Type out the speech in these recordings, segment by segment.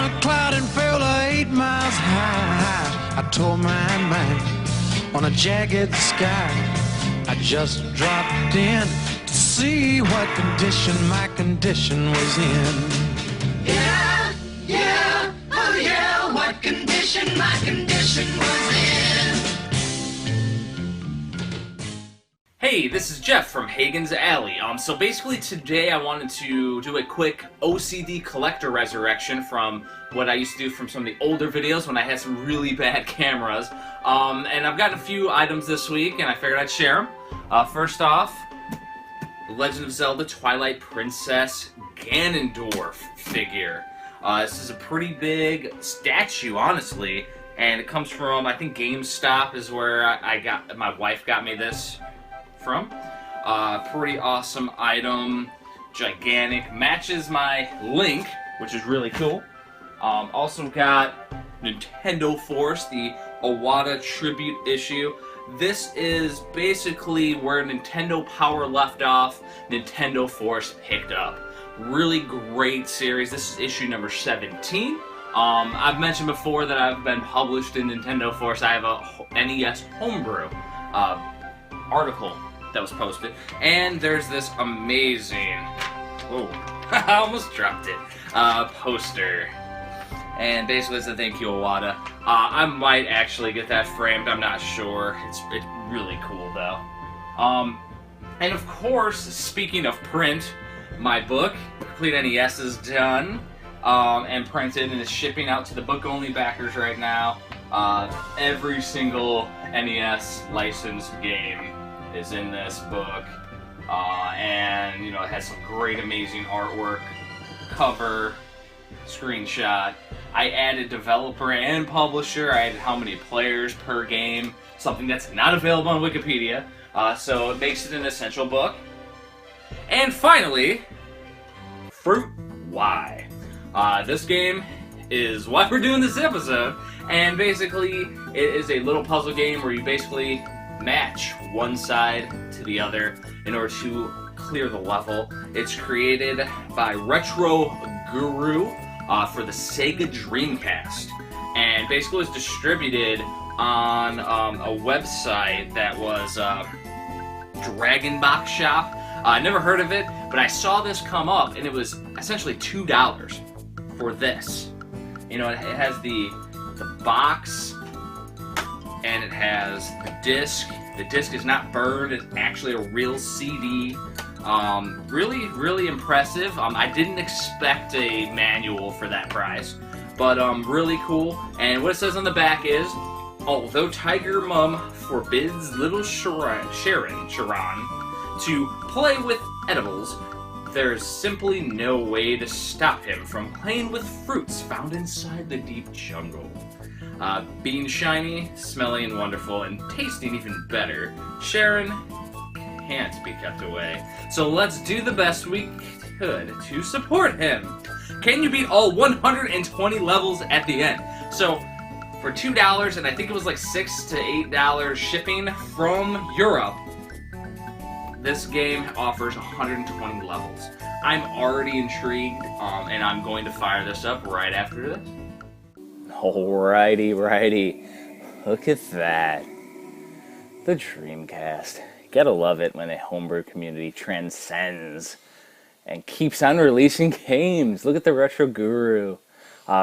on a cloud and fell 8 miles high. I tore my mind on a jagged sky. I just dropped in to see what condition my condition was in. Yeah, yeah, oh yeah, what condition my condition was in. Hey, this is Jeff from Hagen's Alley. So basically today I wanted to do a quick OCD Collector resurrection from what I used to do from some of the older videos when I had some really bad cameras. And I've got a few items this week and I figured I'd share them. First off, The Legend of Zelda Twilight Princess Ganondorf figure. This is a pretty big statue, honestly, and it comes from, I think GameStop is where my wife got me this from. Pretty awesome item, gigantic, matches my Link, which is really cool. Also got Nintendo Force, the Iwata tribute issue. This is basically where Nintendo Power left off, Nintendo Force picked up. Really great series. This is issue number 17. I've mentioned before that I've been published in Nintendo Force. I have a NES Homebrew article that was posted, and there's this amazing, oh, I almost dropped it, poster, and basically it's a thank you Iwata. I might actually get that framed, I'm not sure. It's really cool though. And of course, speaking of print, my book, Complete NES, is done and printed and is shipping out to the book-only backers right now. Every single NES licensed game is in this book, and you know, it has some great, amazing artwork, cover, screenshot. I added developer and publisher. I added how many players per game, something that's not available on Wikipedia, so it makes it an essential book. And finally, Fruit Y. This game is why we're doing this episode, and basically it is a little puzzle game where you basically match one side to the other in order to clear the level. It's created by Retro Guru for the Sega Dreamcast, and basically was distributed on a website that was Dragon Box Shop. I never heard of it, but I saw this come up, and it was essentially $2 for this. You know, it has the box, and it has the disc. The disc is not burned, it's actually a real CD. Really, really impressive. I didn't expect a manual for that price, but really cool. And what it says on the back is, although Tiger Mum forbids little Sharon to play with edibles, there's simply no way to stop him from playing with fruits found inside the deep jungle. Being shiny, smelling wonderful, and tasting even better, Sharon can't be kept away. So let's do the best we could to support him. Can you beat all 120 levels at the end? So for $2, and I think it was like $6 to $8 shipping from Europe, this game offers 120 levels. I'm already intrigued, and I'm going to fire this up right after this. Alrighty. Look at that. The Dreamcast. Gotta love it when a homebrew community transcends and keeps on releasing games. Look at the Retro Guru.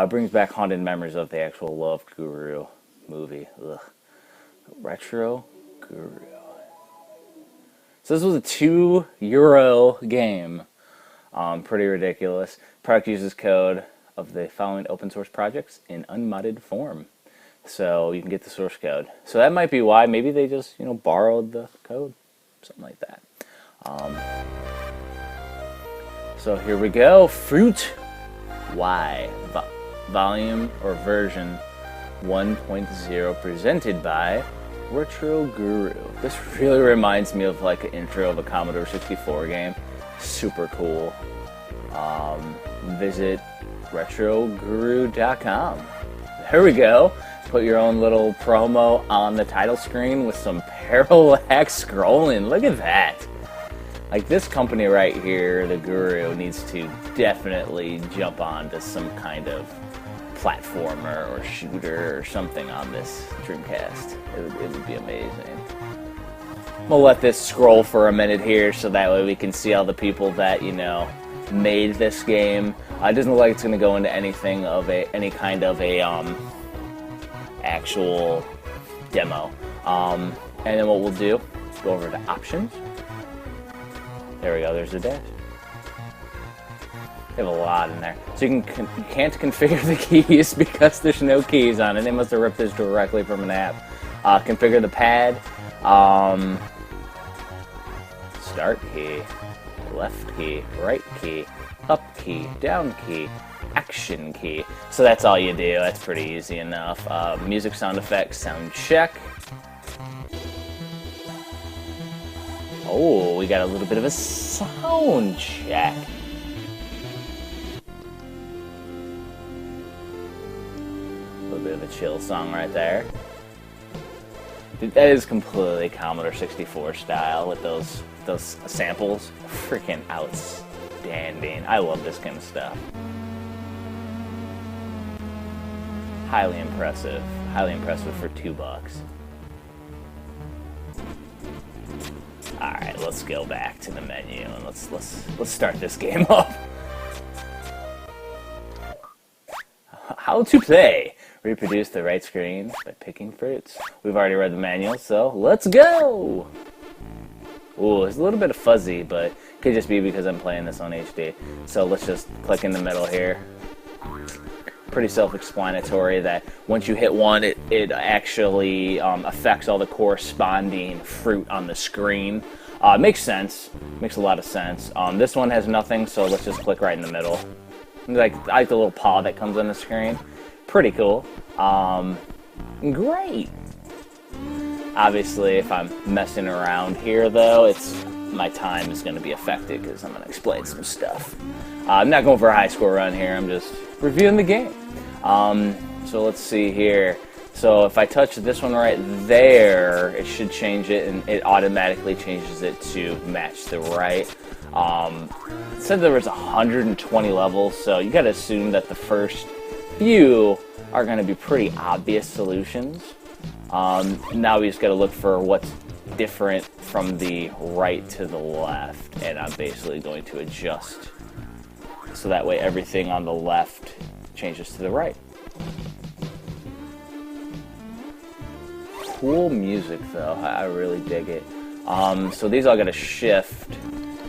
Brings back haunted memories of the actual Love Guru movie. Ugh. Retro Guru. So this was a €2 game. Pretty ridiculous. Product uses code of the following open source projects in unmodded form. So you can get the source code. So that might be why. Maybe they just, borrowed the code. Something like that. So here we go. Fruit Y. Volume or version 1.0 presented by Retro Guru. This really reminds me of like an intro of a Commodore 64 game. Super cool. Visit retroguru.com. There we go. Put your own little promo on the title screen with some parallax scrolling. Look at that. Like, this company right here, the Guru, needs to definitely jump onto some kind of platformer or shooter or something on this Dreamcast. It would be amazing. We'll let this scroll for a minute here so that way we can see all the people that, you know, made this game. It doesn't look like it's going to go into anything of any kind of a actual demo. And then what we'll do, go over to options. There we go, there's the dash. They have a lot in there. So you can't configure the keys because there's no keys on it. They must have ripped this directly from an app. Configure the pad. Start key, left key, right key, up key, down key, action key. So that's all you do. That's pretty easy enough. Music, sound effects, sound check. Oh, we got a little bit of a sound check. A little bit of a chill song right there. Dude, that is completely Commodore 64 style with those samples. Freaking outstanding. I love this kind of stuff. Highly impressive. Highly impressive for $2. Alright, let's go back to the menu and let's start this game up. How to play. Reproduce the right screen by picking fruits. We've already read the manual, so let's go! Ooh, it's a little bit fuzzy, but it could just be because I'm playing this on HD. So let's just click in the middle here. Pretty self-explanatory that once you hit one, it actually affects all the corresponding fruit on the screen. Makes sense. Makes a lot of sense. This one has nothing, so let's just click right in the middle. I like the little paw that comes on the screen. Pretty cool. Great. Obviously, if I'm messing around here, though, my time is going to be affected because I'm going to explain some stuff. I'm not going for a high score run here. I'm just reviewing the game. So let's see here. So if I touch this one right there, it should change it, and it automatically changes it to match the right. It said there was 120 levels, so you got to assume that the first few are going to be pretty obvious solutions. Now we just got to look for what's different from the right to the left, and I'm basically going to adjust so that way everything on the left changes to the right. Cool music though, I really dig it. So these all got to shift,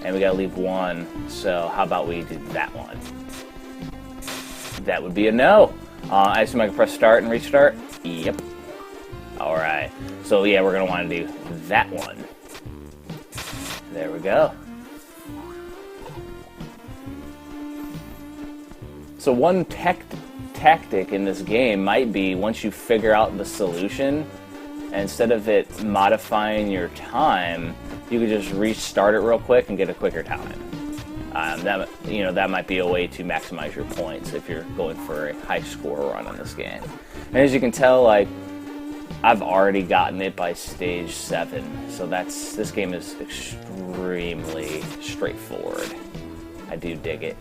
and we got to leave one, so how about we do that one? That would be a no. I assume I can press start and restart? Yep. Alright, so yeah, we're going to want to do that one. There we go. So one tactic in this game might be, once you figure out the solution, instead of it modifying your time, you could just restart it real quick and get a quicker time. That might be a way to maximize your points if you're going for a high score run on this game. And as you can tell, like, I've already gotten it by stage 7, so this game is extremely straightforward. I do dig it.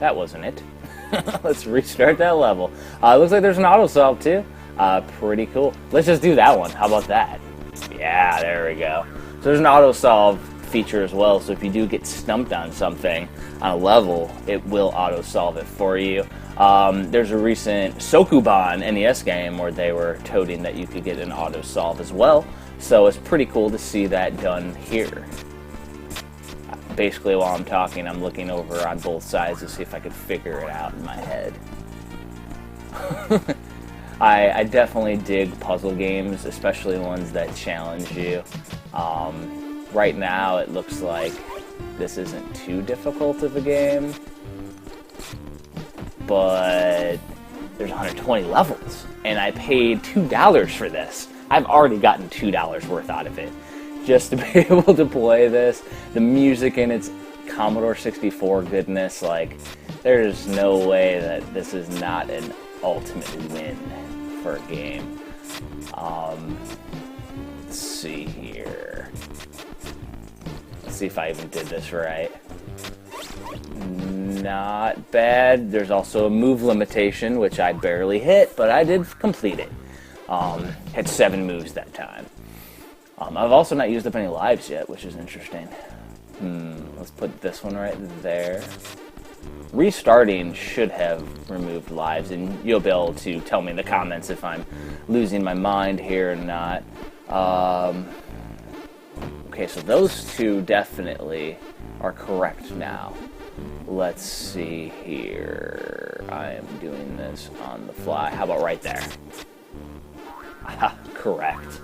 That wasn't it. Let's restart that level. Looks like there's an auto solve too. Pretty cool. Let's just do that one. How about that? Yeah, there we go. So there's an auto solve feature as well, so if you do get stumped on something on a level, it will auto solve it for you. There's a recent Sokuban NES game where they were toting that you could get an auto solve as well, so it's pretty cool to see that done here. Basically, while I'm talking, I'm looking over on both sides to see if I could figure it out in my head. I definitely dig puzzle games, especially ones that challenge you. Right now, it looks like this isn't too difficult of a game, but there's 120 levels, and I paid $2 for this. I've already gotten $2 worth out of it just to be able to play this. The music in its Commodore 64 goodness, like, there's no way that this is not an ultimate win for a game. let's see here. Let's see if I even did this right. Not bad. There's also a move limitation, which I barely hit, but I did complete it. Had 7 moves that time. I've also not used up any lives yet, which is interesting. Let's put this one right there. Restarting should have removed lives, and you'll be able to tell me in the comments if I'm losing my mind here or not. Okay, so those 2 definitely are correct now. Let's see here. I am doing this on the fly. How about right there? Correct.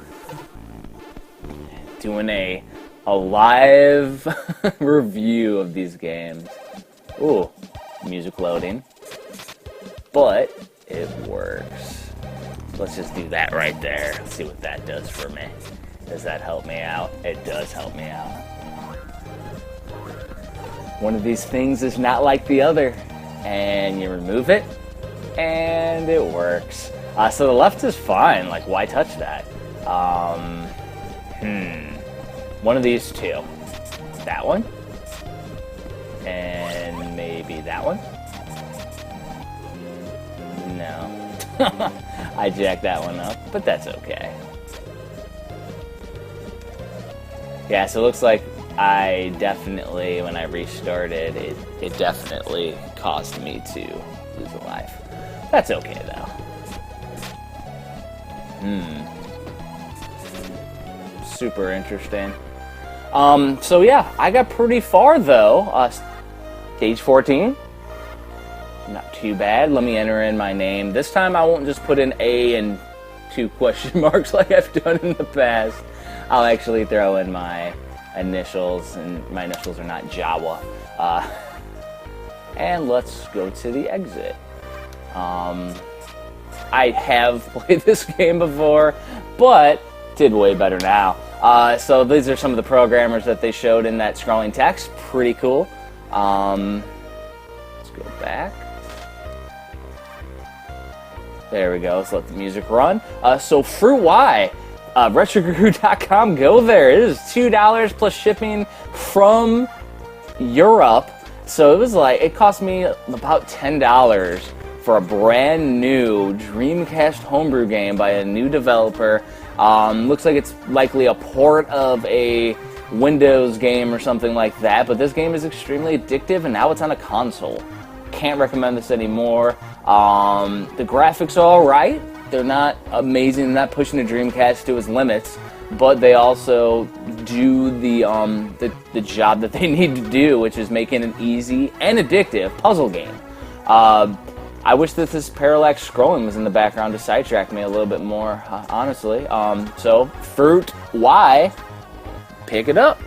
Doing a live review of these games. Ooh, music loading. But it works. Let's just do that right there. Let's see what that does for me. Does that help me out? It does help me out. One of these things is not like the other. And you remove it, and it works. So the left is fine. Like, why touch that? One of these 2. That one. And maybe that one. No. I jacked that one up, but that's okay. Yeah, so it looks like I definitely, when I restarted, it definitely caused me to lose a life. That's okay, though. Super interesting. So yeah, I got pretty far, though. Stage 14. Not too bad. Let me enter in my name. This time I won't just put in A and 2 question marks like I've done in the past. I'll actually throw in my initials, and my initials are not Jawa. And let's go to the exit. I have played this game before, but did way better now. So these are some of the programmers that they showed in that scrolling text. Pretty cool. Let's go back. There we go. Let's let the music run. So Fruit Y. RetroGuru.com, go there. It is $2 plus shipping from Europe. So it was like, it cost me about $10 for a brand new Dreamcast Homebrew game by a new developer. Looks like it's likely a port of a Windows game or something like that, but this game is extremely addictive, and now it's on a console. Can't recommend this anymore. The graphics are alright. They're not amazing, they're not pushing the Dreamcast to its limits, but they also do the job that they need to do, which is making an easy and addictive puzzle game. I wish that this parallax scrolling was in the background to sidetrack me a little bit more, honestly. So, Fruit Y, pick it up.